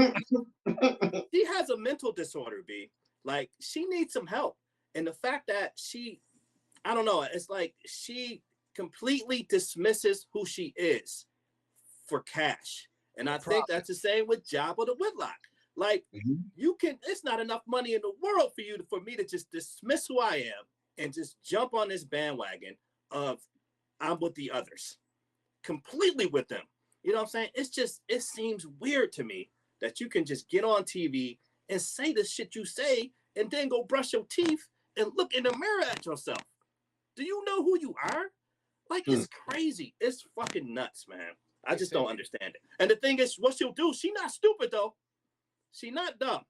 she has a mental disorder, B. Like, she needs some help. And the fact that I don't know, it's like she completely dismisses who she is for cash. And I think that's the same with Jabba the Whitlock. Like, it's not enough money in the world for me to just dismiss who I am and just jump on this bandwagon of I'm with the others, completely with them. You know what I'm saying? It's just, it seems weird to me that you can just get on TV and say the shit you say and then go brush your teeth and look in the mirror at yourself. Do you know who you are? Like, it's crazy. It's fucking nuts, man. I just don't understand it. And the thing is, what she'll do, she not stupid, though. She not dumb.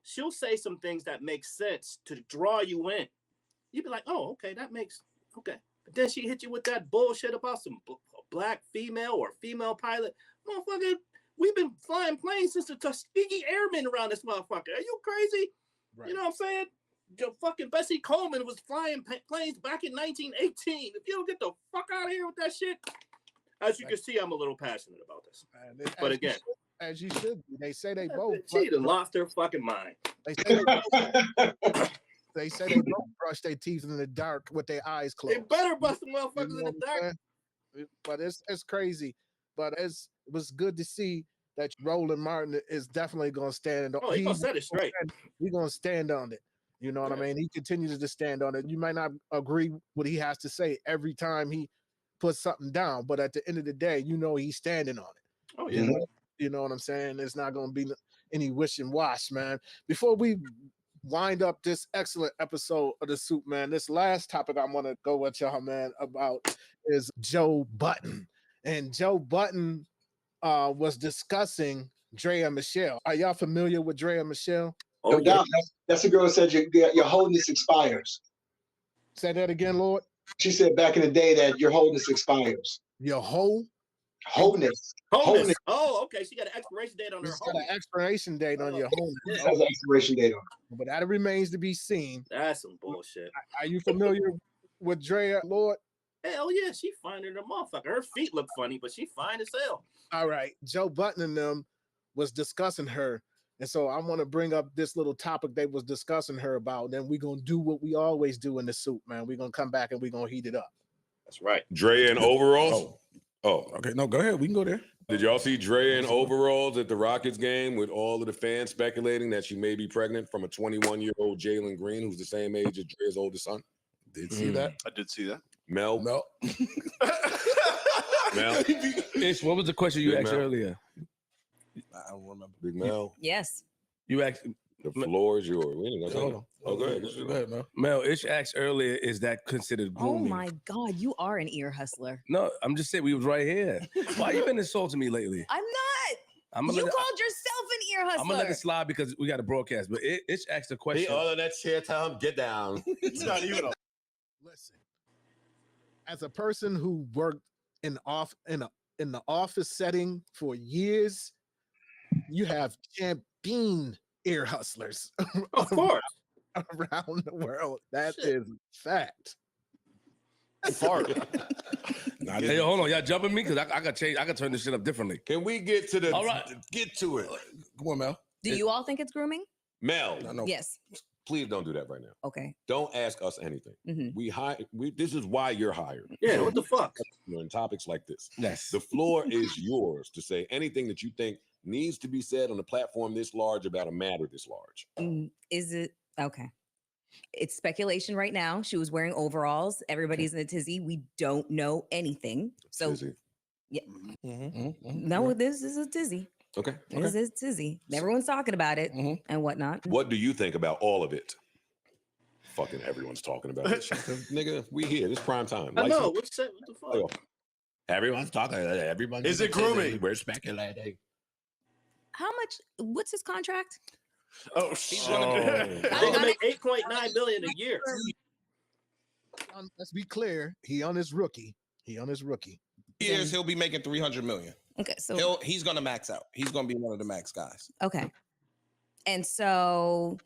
She'll say some things that make sense to draw you in. You'd be like, oh, okay, that makes, okay. But then she hit you with that bullshit about some black female or female pilot. Motherfucker, we've been flying planes since the Tuskegee Airmen around this motherfucker. Are you crazy? Right. You know what I'm saying? Your fucking Bessie Coleman was flying planes back in 1918. If you don't get the fuck out of here with that shit, as you can see, I'm a little passionate about this. But again, as you should be. They say they both. She done lost her fucking mind. They say they both brush their teeth in the dark with their eyes closed. They better bust the motherfuckers in the dark. But it's crazy. But it was good to see that Roland Martin is definitely going to stand. Oh, he's going to set it straight. He's going to stand on it. You know what I mean? He continues to stand on it. You might not agree what he has to say every time he puts something down, but at the end of the day, you know he's standing on it. Oh, yeah. You know what I'm saying? There's not going to be any wish and wash, man. Before we wind up this excellent episode of The Soup, man, this last topic I want to go with y'all, man, about is Joe Budden. And Joe Budden was discussing Drea Michelle. Are y'all familiar with Drea Michelle? Oh, yeah. That's the girl who said your holiness expires. Say that again, Lord. She said back in the day that your holiness expires. Your wholeness. Wholeness. Oh, okay. She got an expiration date on her. She's got an expiration date on your wholeness. It has an expiration date on it. But that remains to be seen. That's some bullshit. Are you familiar with Drea, Lord? Hell yeah, she fine in the motherfucker. Her feet look funny, but she fine as hell. All right. Joe Budden and them was discussing her. And so I want to bring up this little topic they was discussing her about. Then we're going to do what we always do in The Soup, man. We're going to come back and we're going to heat it up. That's right. Drea in overalls? Oh, okay. No, go ahead. We can go there. Did y'all see Drea in overalls at the Rockets game with all of the fans speculating that she may be pregnant from a 21-year-old Jalen Green, who's the same age as Drea's oldest son? Did see that? I did see that. Mel? Mel. Ish, what was the question you asked Mel. earlier? I don't remember. Big Mel? Yes. You asked. The floor is yours. We ain't gonna Hold on. Oh, go ahead. Go ahead, Mel. Mel, Ish asked earlier, is that considered Oh grooming? my God, you are an ear hustler. No, I'm just saying we was right here. Why you been insulting me lately? I'm not. You gonna called yourself an ear hustler. I'm gonna let it slide because we got a broadcast. But Ish asked a question. All of that shit, tell him get down. It's not even a Listen, as a person who worked in the office setting for years, you have champion ear hustlers. Of course. Around the world. That is fact. Hey, hold on, y'all jumping me because I got change. I got turn this shit up differently. Can we get to the? All right, get to it. Come on, Mel. Do you all think it's grooming? Mel. No. Yes. Please don't do that right now. Okay. Don't ask us anything. Mm-hmm. This is why you're hired. Yeah, what the fuck? In topics like this. Yes. The floor is yours to say anything that you think needs to be said on a platform this large about a matter this large. Is it okay? It's speculation right now. She was wearing overalls. Everybody's in a tizzy. We don't know anything. So, yeah. No, this is a tizzy. Okay. This is tizzy. Everyone's talking about it and whatnot. What do you think about all of it? Fucking everyone's talking about it. Nigga, we here. This prime time. I know. What the fuck? Everyone's talking. Everyone. Is it grooming? We're speculating. How much? What's his contract? Oh shit! They're gonna make $8.9 billion a year. Let's be clear. He on his rookie. Years he'll be making $300 million. Okay, so he's gonna max out. He's gonna be one of the max guys. Okay, and so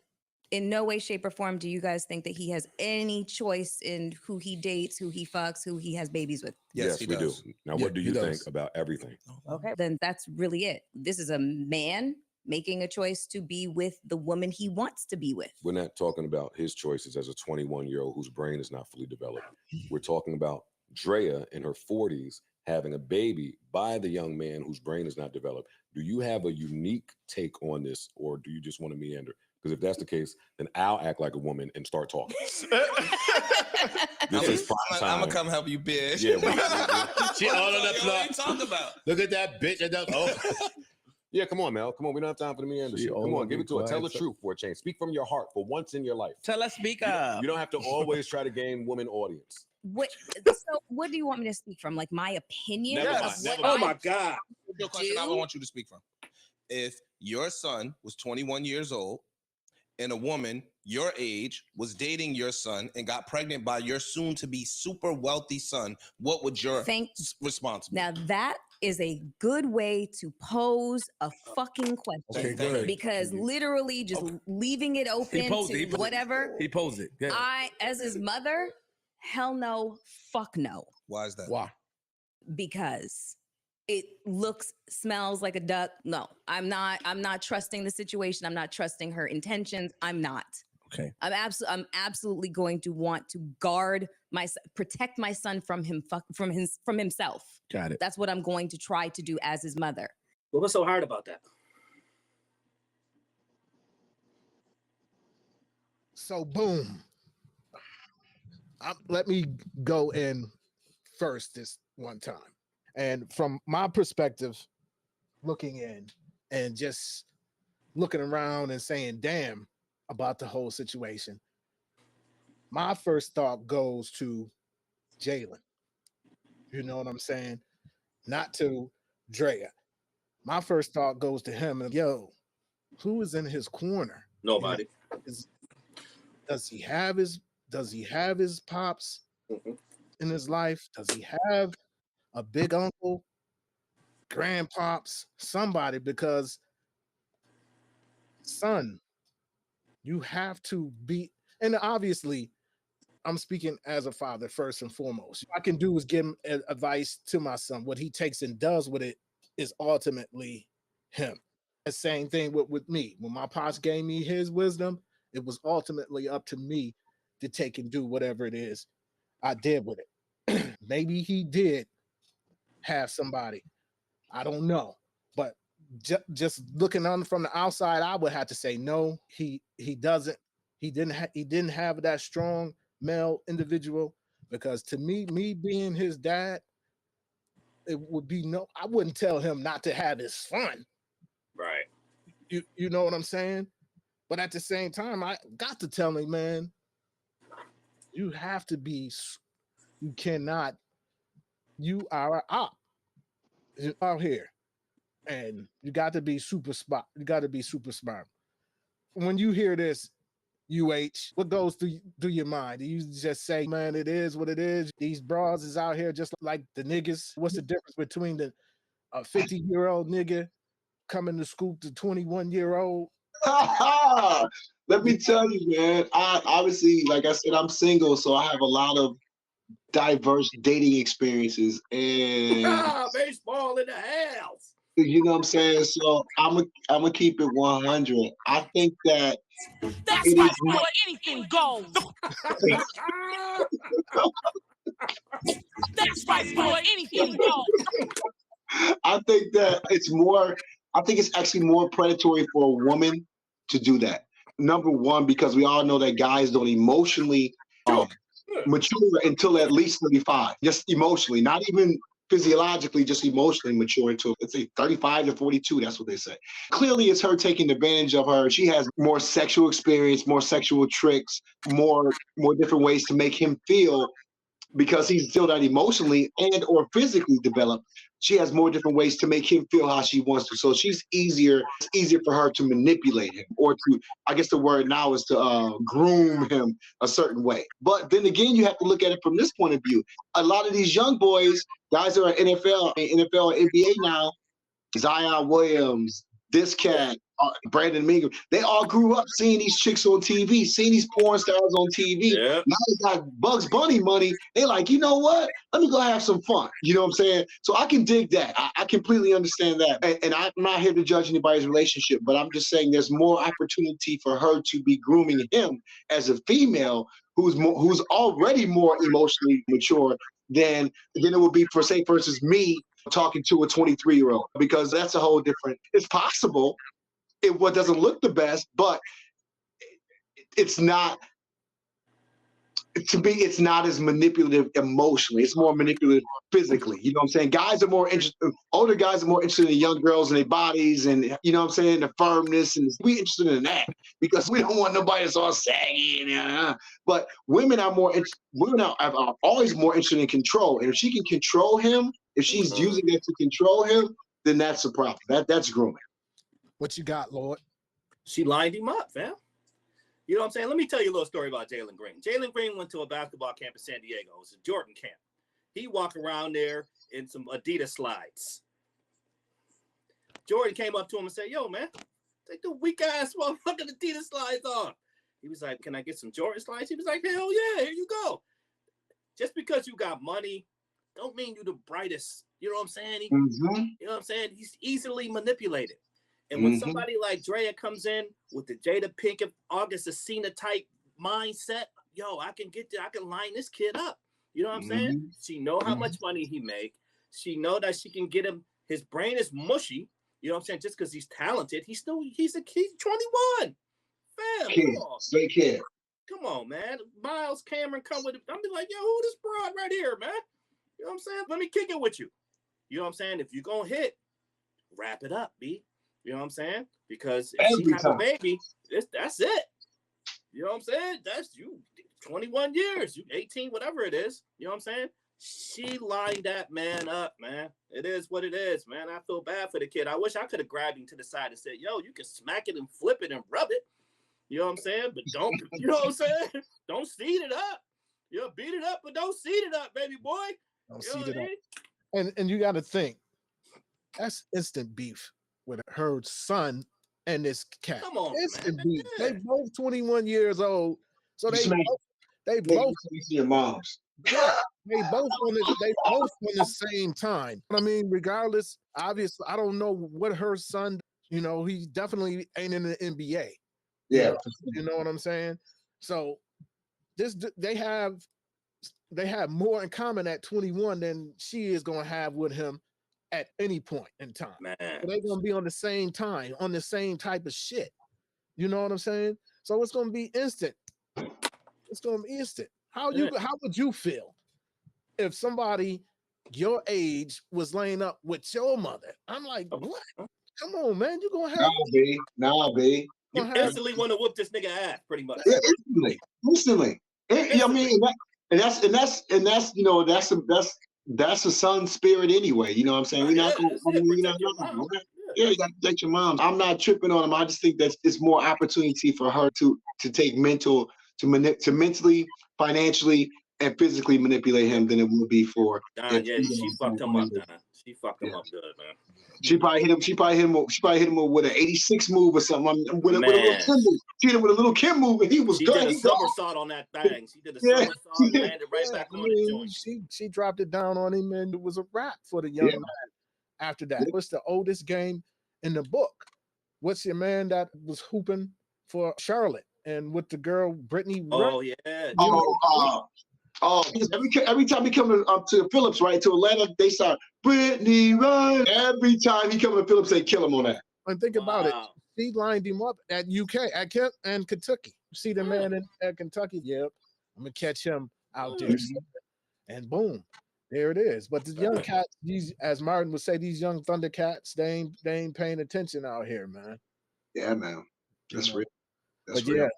in no way, shape, or form do you guys think that he has any choice in who he dates, who he fucks, who he has babies with? Yes, we do. Now, what do you think about everything? Okay, then that's really it. This is a man making a choice to be with the woman he wants to be with. We're not talking about his choices as a 21-year-old whose brain is not fully developed. We're talking about Drea in her 40s having a baby by the young man whose brain is not developed. Do you have a unique take on this, or do you just want to meander? Because if that's the case, then I'll act like a woman and start talking. This is prime time. I'm gonna come help you, bitch. Yeah, she all on that What are you talking about? Look at that bitch. Yeah, come on, Mel. Come on, we don't have time for the meanders. Come on, give it to her. Tell the truth for a change. Speak from your heart for once in your life. Tell us, speak up. You don't have to always try to gain women audience. So what do you want me to speak from? Like my opinion? Never of mind, what never Oh mind. my God. Your question I want you to speak from. If your son was 21 years old and a woman your age was dating your son and got pregnant by your soon-to-be super wealthy son, what would your response be? Now that is a good way to pose a fucking question. Okay, good. Because literally just leaving it open posed it, he to posed it. whatever. He posed it. Yeah. I, as his mother, hell no, fuck no. Why is that? Why? Because it looks, smells like a duck. No, I'm not trusting the situation. I'm not trusting her intentions. I'm not. Okay. I'm absolutely going to want to guard protect my son from himself. Got it. That's what I'm going to try to do as his mother. What was so hard about that? So boom. Let me go in first this one time. And from my perspective, looking in and just looking around and saying, damn, about the whole situation, my first thought goes to Jalen. You know what I'm saying? Not to Drea. My first thought goes to him and, yo, who is in his corner? Nobody. Does he have his pops in his life? Does he have a big uncle, grandpops, somebody? Because son, you have to be, and obviously I'm speaking as a father first and foremost. What I can do is give him advice to my son. What he takes and does with it is ultimately him. The same thing with me. When my pops gave me his wisdom, it was ultimately up to me to take and do whatever it is I did with it. Maybe he did have somebody. I don't know. But just looking on from the outside, I would have to say no, he doesn't. He didn't have that strong male individual, because to me being his dad, it would be no, I wouldn't tell him not to have his fun. Right. You know what I'm saying? But at the same time, I got to tell him, man, you have to be, you cannot, you are an op. You're out here. And you got to be super smart. You got to be super smart. When you hear this, what goes through your mind? Do you just say, man, it is what it is? These bras is out here just like the niggas. What's the difference between the 50-year-old nigga coming to school to 21-year-old? Let me tell you, man. I obviously, like I said, I'm single, so I have a lot of diverse dating experiences. And baseball in the house. You know what I'm saying? So I'm gonna keep it 100. I think that That's right, boy. Anything goes. That's right, boy. Anything goes. I think that I think it's actually more predatory for a woman to do that. Number one, because we all know that guys don't emotionally mature until at least 35. Just emotionally, not even physiologically, just emotionally mature until, let's say, 35 to 42. That's what they say. Clearly, it's her taking advantage of her. She has more sexual experience, more sexual tricks, more different ways to make him feel, because he's still not emotionally and or physically developed. She has more different ways to make him feel how she wants to. So it's easier for her to manipulate him, or to, I guess the word now is to groom him a certain way. But then again, you have to look at it from this point of view. A lot of these young boys, guys that are NFL and NBA now, Zion Williams, this cat, Brandon Mingham, they all grew up seeing these chicks on TV, seeing these porn stars on TV. Yeah. Now they got Bugs Bunny money. They like, you know what? Let me go have some fun. You know what I'm saying? So I can dig that. I completely understand that. And I'm not here to judge anybody's relationship, but I'm just saying there's more opportunity for her to be grooming him as a female who's already more emotionally mature than it would be for, say, versus me talking to a 23-year-old, because that's a whole different, it's possible. What doesn't look the best, but it's not to me, it's not as manipulative emotionally. It's more manipulative physically. You know what I'm saying? Guys are more interested. Older guys are more interested in young girls and their bodies, and you know what I'm saying, the firmness, and we interested in that because we don't want nobody that's all saggy. But women are more. Women are always more interested in control, and if she can control him, if she's using it to control him, then that's a problem. That's grooming. What you got, Lord? She lined him up, fam. You know what I'm saying? Let me tell you a little story about Jalen Green. Jalen Green went to a basketball camp in San Diego. It was a Jordan camp. He walked around there in some Adidas slides. Jordan came up to him and said, yo, man, take the weak-ass motherfucking Adidas slides off. He was like, can I get some Jordan slides? He was like, hell yeah, here you go. Just because you got money don't mean you the brightest. You know what I'm saying? You know what I'm saying? He's easily manipulated. And when somebody like Drea comes in with the Jada Pinkett, August Asina type mindset, yo, I can line this kid up. You know what I'm saying? She know how much money he make. She know that she can get him. His brain is mushy. You know what I'm saying? Just because he's talented, he's 21. Fam, come on. Straight kid. Come on, man. Miles Cameron come with it. I'm be like, yo, who this broad right here, man? You know what I'm saying? Let me kick it with you. You know what I'm saying? If you're going to hit, wrap it up, B. You know what I'm saying? Because if she have a baby, that's it. You know what I'm saying? That's you 21 years, you 18, whatever it is. You know what I'm saying? She lined that man up, man. It is what it is, man. I feel bad for the kid. I wish I could have grabbed him to the side and said, yo, you can smack it and flip it and rub it. You know what I'm saying? But don't, you know what I'm saying? Don't seed it up. You know, beat it up, but don't seed it up, baby boy. Don't seed it up. And you got to think, that's instant beef with her son and this cat. Come on, instant man. beef. They both 21 years old, so they both your moms. Yeah, they both on the same time. I mean, regardless, obviously, I don't know what her son. You know, he definitely ain't in the NBA. Yeah, you know what I'm saying. So they have more in common at 21 than she is going to have with him at any point in time. Man. So they're going to be on the same time, on the same type of shit. You know what I'm saying? So it's going to be instant. It's going to be instant. How would you feel if somebody your age was laying up with your mother? I'm like, what? Come on, man. You're going to have... Nah, B. You instantly want to whoop this nigga ass, pretty much. Instantly. I mean, that's you know, that's a son spirit anyway. You know what I'm saying? We're not going to, you got to protect your mom. I'm not tripping on him. I just think that it's more opportunity for her to take to mentally, financially, and physically manipulate him than it would be for. Don, she fucked him up, Don. She fucked him up good, man. She probably hit him with an 86 move or something. With a little Kim move. She hit him with a little Kim move, and he was good. She did a somersault on that thing. She did a somersault and landed right back on the joint. She dropped it down on him, and it was a wrap for the young man. After that, what's the oldest game in the book? What's your man that was hooping for Charlotte and with the girl Brittany? Oh yeah. Every time he comes up to Phillips, right, to Atlanta, they start Brittany Run. Every time he comes to Phillips, they kill him on that. And think about it. She lined him up at UK, at Kent and Kentucky. You see the man at Kentucky? Yep. I'm gonna catch him out there. And boom, there it is. But the young cats, these, as Martin would say, these young Thundercats, they ain't paying attention out here, man. Yeah, man. That's real. But yeah,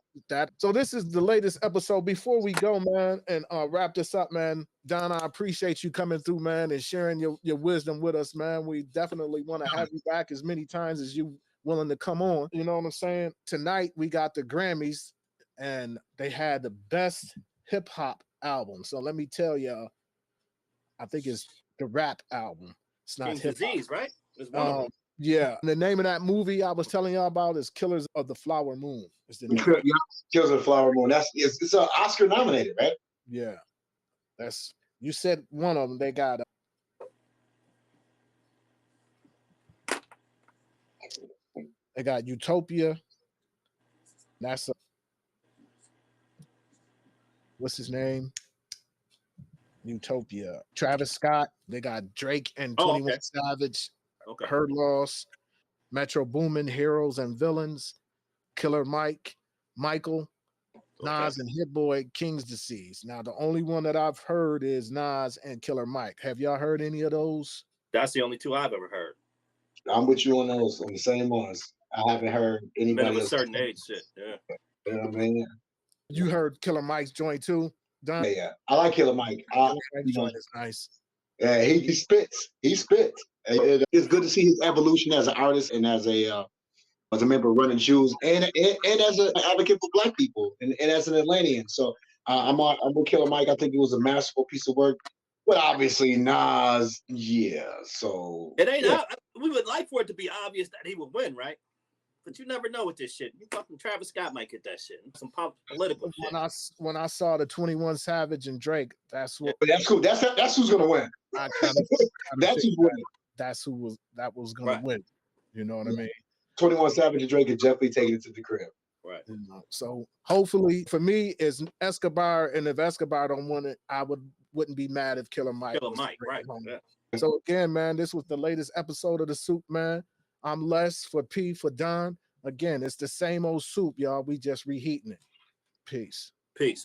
so this is the latest episode. Before we go, man, and wrap this up, man, Don, I appreciate you coming through, man, and sharing your wisdom with us, man. We definitely want to have you back as many times as you willing to come on. You know what I'm saying? Tonight we got the Grammys, and they had the best hip hop album. So let me tell y'all, I think it's the rap album. It's not hip hop. Disease, right? It's one of them. Yeah, and the name of that movie I was telling y'all about is Killers of the Flower Moon. Is the name. Killers of the Flower Moon. It's Oscar nominated, right? Yeah, you said one of them. They got Utopia. That's what's his name? Utopia. Travis Scott. They got Drake and 21 Savage. Okay. Her Loss, Metro Boomin, Heroes and Villains, Killer Michael, Nas and Hit Boy, King's Disease. Now, the only one that I've heard is Nas and Killer Mike. Have y'all heard any of those? That's the only two I've ever heard. I'm with you on those, on the same ones. I haven't heard anybody Men of a else. certain age, shit. Yeah. You know what I mean? You heard Killer Mike's joint too, Don? Yeah. I like Killer Mike. Killer Mike's joint is nice. Yeah, he spits. He spits. It's good to see his evolution as an artist and as a member of Running Shoes and as an advocate for Black people and as an Atlantean. So I'm with Killer Mike. I think it was a masterful piece of work. But obviously Nas, yeah. So it ain't. Yeah. We would like for it to be obvious that he would win, right? But you never know with this shit. You fucking Travis Scott might get that shit. Some political shit. When I saw the 21 Savage and Drake, that's what. But that's cool. That's who's gonna win. That's who's winning. That's who was gonna win. You know what I mean? 21 Savage and Drake are definitely taking it to the crib. Right. You know, so hopefully for me is Escobar, and if Escobar don't win it, I wouldn't be mad if Killer Mike. Right. Yeah. So again, man, this was the latest episode of the Soup, man. I'm Les for P for Don. Again, it's the same old soup, y'all. We just reheating it. Peace. Peace.